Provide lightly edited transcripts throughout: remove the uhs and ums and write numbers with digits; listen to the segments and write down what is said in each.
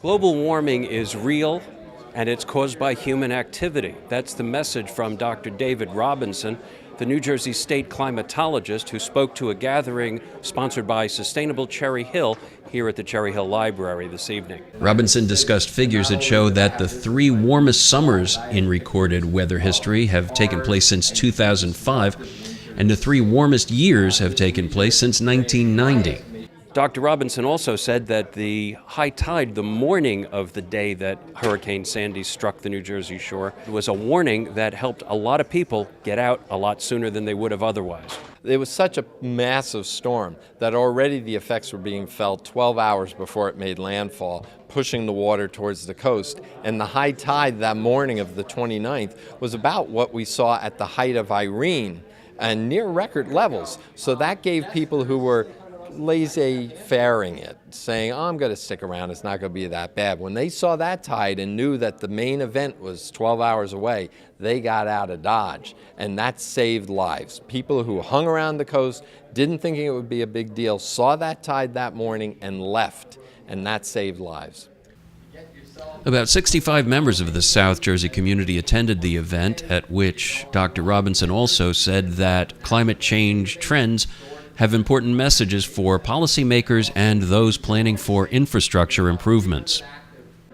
Global warming is real, and it's caused by human activity. That's the message from Dr. David Robinson, the New Jersey State climatologist who spoke to a gathering sponsored by Sustainable Cherry Hill here at the Cherry Hill Library this evening. Robinson discussed figures that show that the 3 warmest summers in recorded weather history have taken place since 2005, and the 3 warmest years have taken place since 1990. Dr. Robinson also said that the high tide the morning of the day that Hurricane Sandy struck the New Jersey shore was a warning that helped a lot of people get out a lot sooner than they would have otherwise. It was such a massive storm that already the effects were being felt 12 hours before it made landfall, pushing the water towards the coast. And the high tide that morning of the 29th was about what we saw at the height of Irene and near record levels. So that gave people who were laissez-fairing it, saying, I'm going to stick around, it's not going to be that bad. When they saw that tide and knew that the main event was 12 hours away, they got out of Dodge, and that saved lives. People who hung around the coast, didn't think it would be a big deal, saw that tide that morning and left, and that saved lives. About 65 members of the South Jersey community attended the event, at which Dr. Robinson also said that climate change trends have important messages for policymakers and those planning for infrastructure improvements.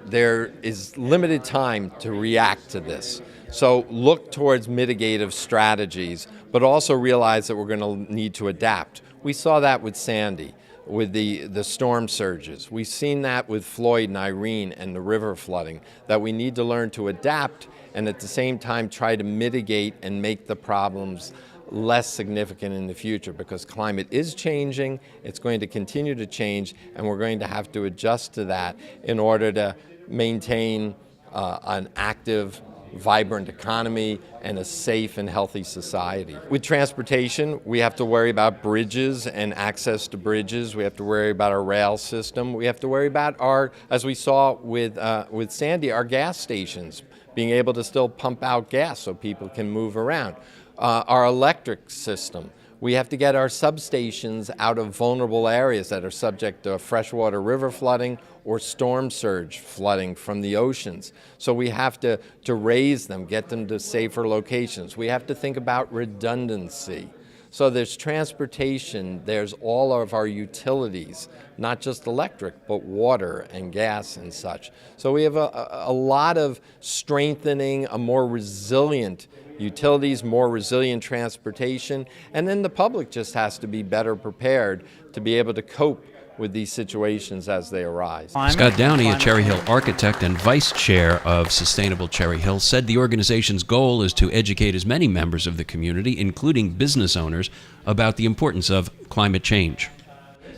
There is limited time to react to this. So look towards mitigative strategies, but also realize that we're going to need to adapt. We saw that with Sandy, with the storm surges. We've seen that with Floyd and Irene and the river flooding, that we need to learn to adapt and at the same time try to mitigate and make the problems less significant in the future, because climate is changing, it's going to continue to change, and we're going to have to adjust to that in order to maintain an active, vibrant economy and a safe and healthy society. With transportation, we have to worry about bridges and access to bridges. We have to worry about our rail system. We have to worry about our, as we saw with Sandy, our gas stations, being able to still pump out gas so people can move around. Our electric system. We have to get our substations out of vulnerable areas that are subject to freshwater river flooding or storm surge flooding from the oceans. So we have to raise them, get them to safer locations. We have to think about redundancy. So there's transportation, there's all of our utilities, not just electric, but water and gas and such. So we have a lot of strengthening, a more resilient utilities, more resilient transportation, and then the public just has to be better prepared to be able to cope with these situations as they arise. Scott Downey, a Cherry Hill architect and vice chair of Sustainable Cherry Hill, said the organization's goal is to educate as many members of the community, including business owners, about the importance of climate change.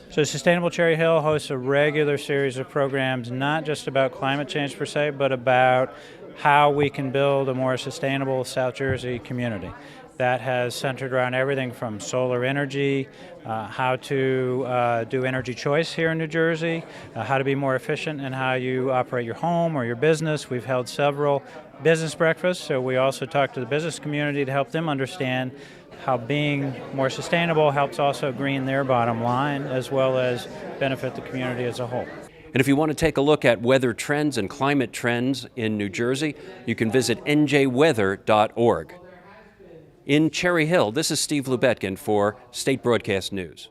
So Sustainable Cherry Hill hosts a regular series of programs, not just about climate change per se, but about how we can build a more sustainable South Jersey community. That has centered around everything from solar energy, how to do energy choice here in New Jersey, how to be more efficient in how you operate your home or your business. We've held several business breakfasts, so we also talk to the business community to help them understand how being more sustainable helps also green their bottom line as well as benefit the community as a whole. And if you want to take a look at weather trends and climate trends in New Jersey, you can visit njweather.org. In Cherry Hill, this is Steve Lubetkin for State Broadcast News.